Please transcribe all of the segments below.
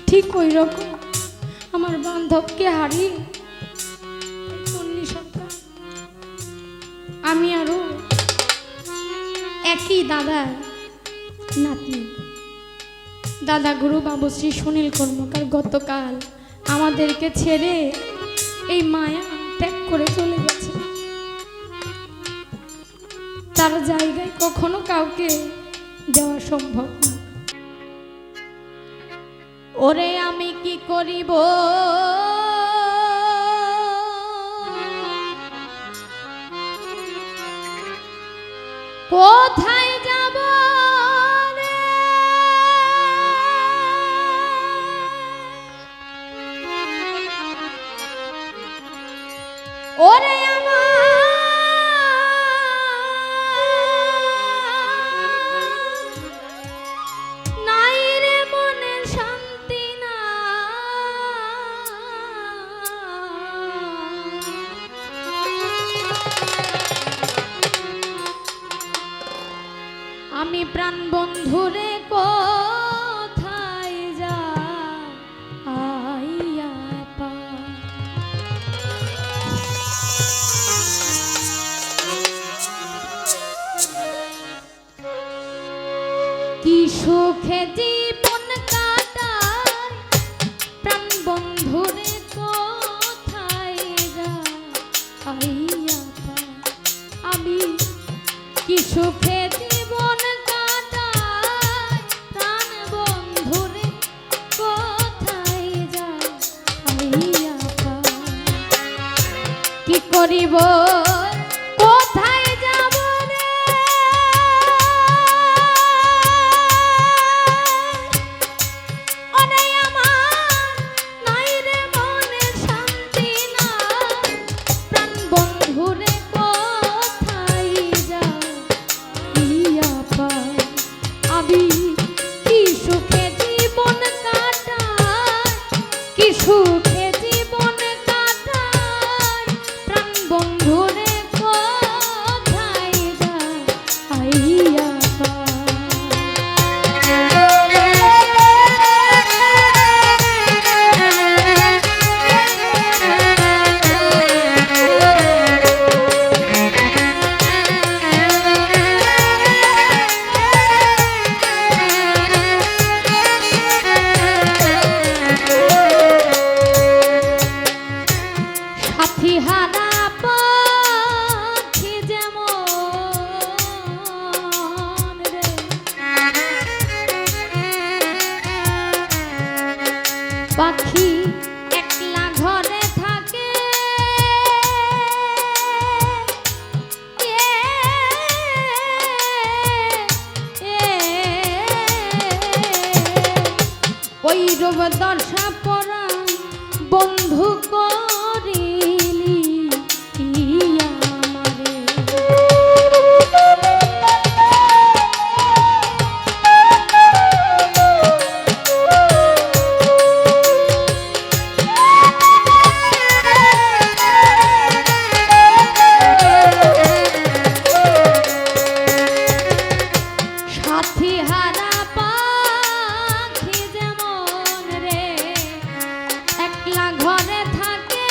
ঠিক ওই রকম আমার বান্ধবকে হারিয়ে আমি আরো একই দাদার নাতনি দাদা গুরু বাবুশ্রী সুনীল কর্মকার গতকাল আমাদেরকে ছেড়ে এই মায়া ত্যাগ করে চলে গেছে। তার জায়গায় কখনো কাউকে যাওয়া সম্ভব না। ওরে আমি কি করিব কোথায় যাব রে ওরে আমার নাই রে মনে শান্তি না আমি প্রাণ বন্ধুরে কোথায় যাইয়া পাই কি সুখে জীবন কাটাই প্রাণ বন্ধুরে কোথায় যাইয়া পাই আমি কি সুখে করিব কোথায় যাব রে ওরে আমার নাই রে মনে শান্তি না প্রাণ বন্ধুরে কোথায় যাইয়া পাই আমি কি সুখে জীবন কাটাই কি সুখে জীবন বন্ধুরে কোথায় যাইয়া সাথী হারা পাখি একলা ঘরে থাকে ওই রব দর্শা পরা বন্ধু করিলি ঘরে থাকে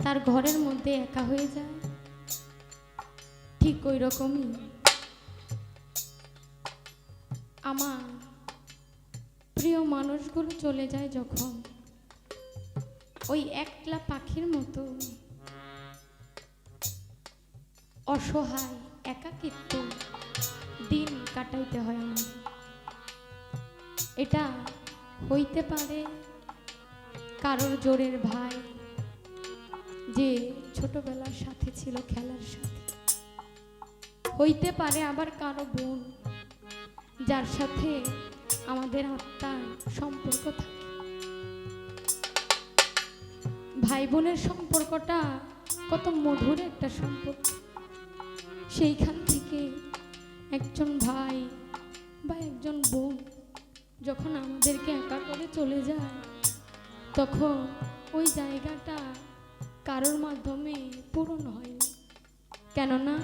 তার ঘরের মধ্যে একা হয়ে যায়, ঠিক ওই রকমই আমার প্রিয় মানুষগুলো চলে যায় যখন, ওই একলা পাখির মতো অসহায় একাকিত্ব দিন কাটাইতে হয় আমার। এটা হইতে পারে কারোর জোরের ভাই, যে ছোটবেলার সাথে ছিল, খেলার সাথে। হইতে পারে আবার কারো বোন, যার সাথে আমাদের আত্মার সম্পর্ক থাকে। ভাই বোনের সম্পর্কটা কত মধুর একটা সম্পর্ক। সেইখান থেকে একজন ভাই বা একজন বোন যখন আমাদেরকে একা করে চলে যায়, তখন ওই জায়গাটা কারোর মাধ্যমে পূরণ হয় না। কেননা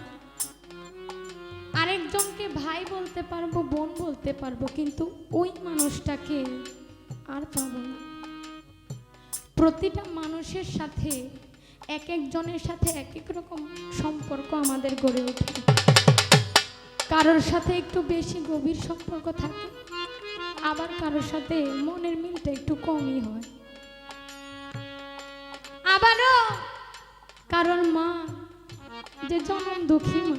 আরেকজনকে ভাই বলতে পারবো, বোন বলতে পারবো, কিন্তু ওই মানুষটাকে আর পাবো না। প্রতিটা মানুষের সাথে এক একজনের সাথে এক এক রকম সম্পর্ক আমাদের গড়ে ওঠে। কারোর সাথে একটু বেশি গভীর সম্পর্ক থাকে, আবার কারোর সাথে মনের মিলটা একটু কমই হয়। আবারও কারোর মা, যে জনম দুঃখী মা,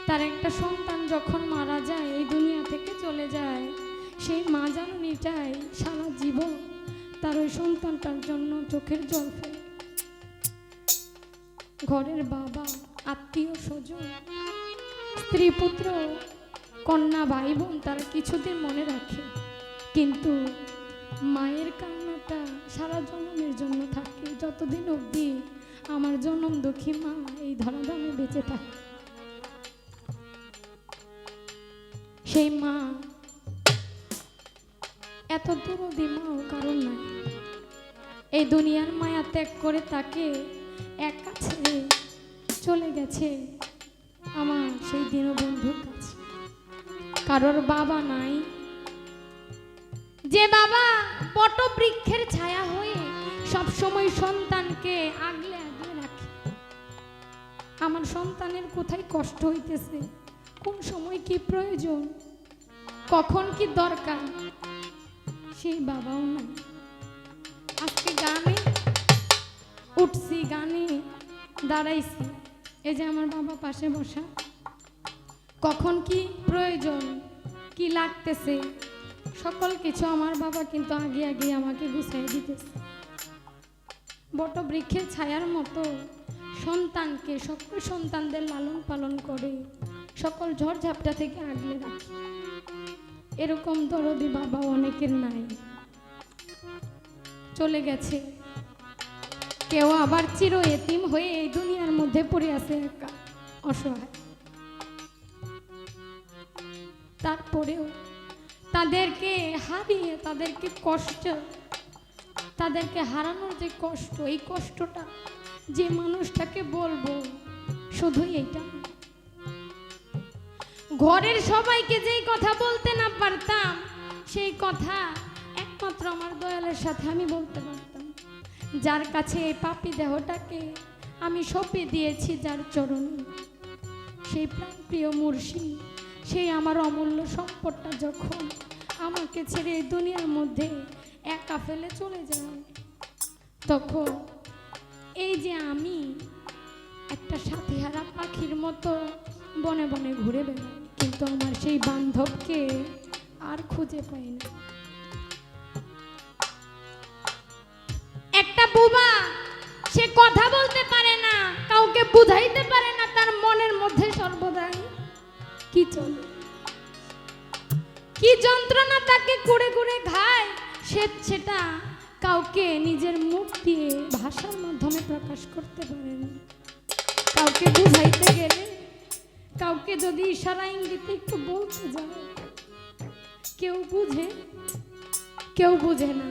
তার একটা সন্তান যখন মারা যায়, এই দুনিয়া থেকে চলে যায়, সেই মা জননীটাই সারা জীবন তার ওই সন্তানটার জন্য চোখের জল ফেলে। ঘরের বাবা, আত্মীয় স্বজন, স্ত্রী, পুত্র, কন্যা, ভাই বোন তারা কিছুদিন মনে রাখে, কিন্তু মায়ের কান্নাটা সারা জন্মের জন্য থাকে, যতদিন অবধি আমার জনম দুঃখী মা এই ধরাধামে বেঁচে থাকে। সেই মা এত দরদি মাও কারণ নাই। এই দুনিয়ার মায়া ত্যাগ করে তাকে একা ছেড়ে চলে গেছে আমার সেই দীনবন্ধুর কাছে। কারোর বাবা নাই, যে বাবা বটবৃক্ষের ছায়া হয়ে সব সময় সন্তানকে আগলে আগলে রাখে। আমার সন্তানের কোথায় কষ্ট হইতেছে, কোন সময় কি প্রয়োজন, কখন কি দরকার, সেই বাবাও নাই। আজকে গানে উঠছি, গানে দাঁড়াইছি, এই যে আমার বাবা পাশে বসা, কখন কি প্রয়োজন, কি লাগতেছে, সকল কিছু আমার বাবা কিন্তু আগে আগে আমাকে গুছিয়ে দিতেছে। বটবৃক্ষের ছায়ার মতো সন্তানকে, সকল সন্তানদের লালন পালন করে, সকল ঝড়ঝাপটা থেকে আগলে রাখে। এরকম দরদি বাবা অনেকের নাই, চলে গেছে। কেউ আবার চির এতিম হয়ে এই দুনিয়ার মধ্যে পড়ে আছে একা, অসহায়। তারপরেও তাদেরকে হারিয়ে, তাদেরকে কষ্ট, তাদেরকে হারানোর যে কষ্ট, এই কষ্টটা যে মানুষটাকে বলবো, শুধু এইটা, ঘরের সবাইকে যেই কথা বলতে না পারতাম, সেই কথা একমাত্র আমার দয়ালের সাথে আমি বলতে পারতাম, যার কাছে এই পাপী দেহটাকে আমি সঁপে দিয়েছি, যার চরণে, সেই প্রাণপ্রিয় মুর্শিদ, সেই আমার অমূল্য সম্পদটা যখন আমাকে ছেড়ে এই দুনিয়ার মধ্যে একা ফেলে চলে যায়, তখন এই যে আমি একটা সাথীহারা পাখির মতো বনে বনে ঘুরে বেড়াই, কিন্তু আমার সেই বান্ধবকে আর খুঁজে পাই না। একটা বুবা, সে কথা বলতে পারে না, কাউকে বুঝাইতে পারে না, তার মনের মধ্যে সর্বদাই কি চলে, কি যন্ত্রণা তাকে কুড়ে কুড়ে খায়, সেটা কাউকে নিজের মুখ দিয়ে ভাষার মাধ্যমে প্রকাশ করতে পারে না। কাউকে বুঝাইতে গেলে, কাউকে যদি ইশারা ইঙ্গিতে একটু বলতে যায়, কেউ বুঝে, কেউ বুঝে না,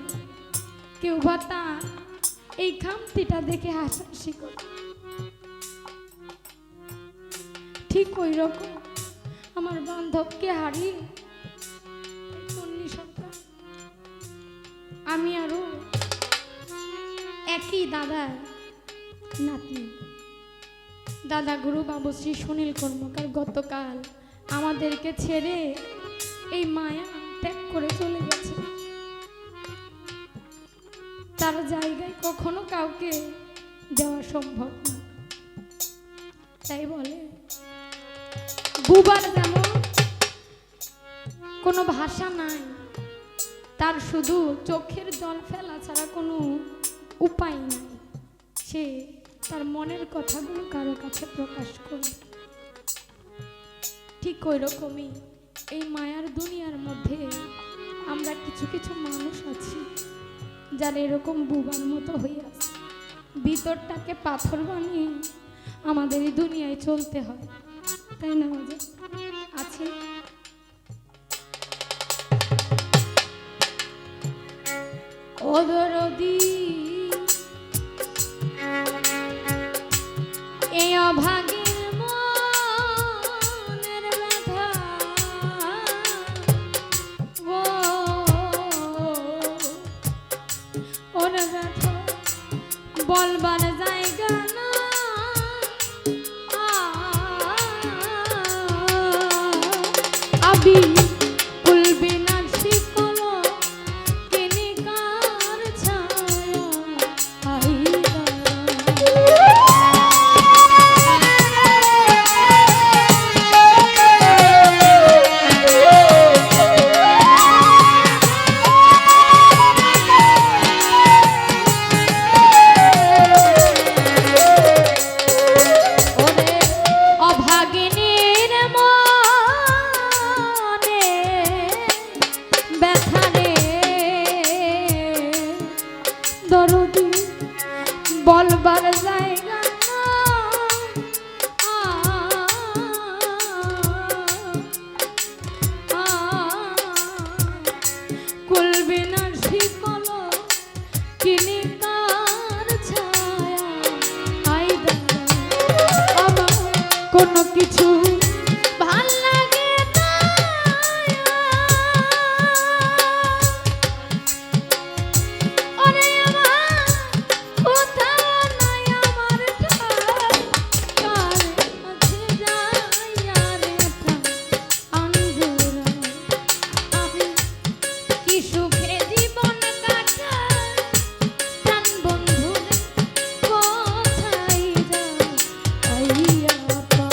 কেউ বা তার এই খামতিটা দেখে হাসাহাসি করে। ঠিক ওই রকম আমার বান্ধবকে হারিয়ে আমি আরো একই দাদার নাতনি। দাদা গুরু বাবুশ্রী সুনীল কর্মকার গতকাল আমাদেরকে ছেড়ে এই মায়া ত্যাগ করে চলে গেছে। তার জায়গায় কখনো কাউকে দেওয়া সম্ভব না। তাই বলে বুবার যেমন কোনো ভাষা নাই, তার শুধু চোখের জল ফেলা ছাড়া কোনো উপায় নাই। সে তার মনের কথাগুলো কারো কাছে প্রকাশ করবে। ঠিক ওই রকমই এই মায়ার দুনিয়ার মধ্যে আমরা কিছু কিছু মানুষ আছি যারা এরকম বুবার মতো হয়ে আছে। ভিতরটাকে পাথর বানিয়ে আমাদের এই দুনিয়ায় চলতে হয়, তাই না? আছে ও দরদি এই অভাগের মনের ব্যথা ওর ব্যথা বলবার জায়গা না। আবি কুলবে না শিকল কিনিকার ছায়া আইরা। বলবার জায়গা কুলবে না শিকল কিনিকার ছায়া আইরা। আমার কোনো কিছু ভাল লাগে না, ওরে আমার কোথাও নাই আমার ঠাই, কার কাছে যাইয়া রে আঞ্জুরা। আমি কি সুখে জীবন কাটাই, প্রাণ বন্ধুরে কোথায় যায় আইয়া পা।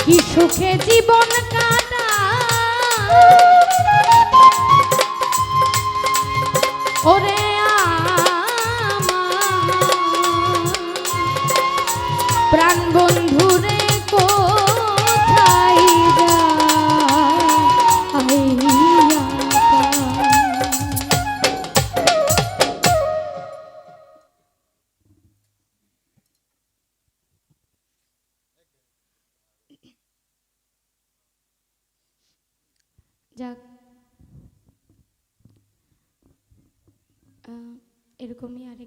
কি সুখে জীবন কাটা ওরে প্রাণ বন্ধুরে কোথায় যাক এরকমই আরেক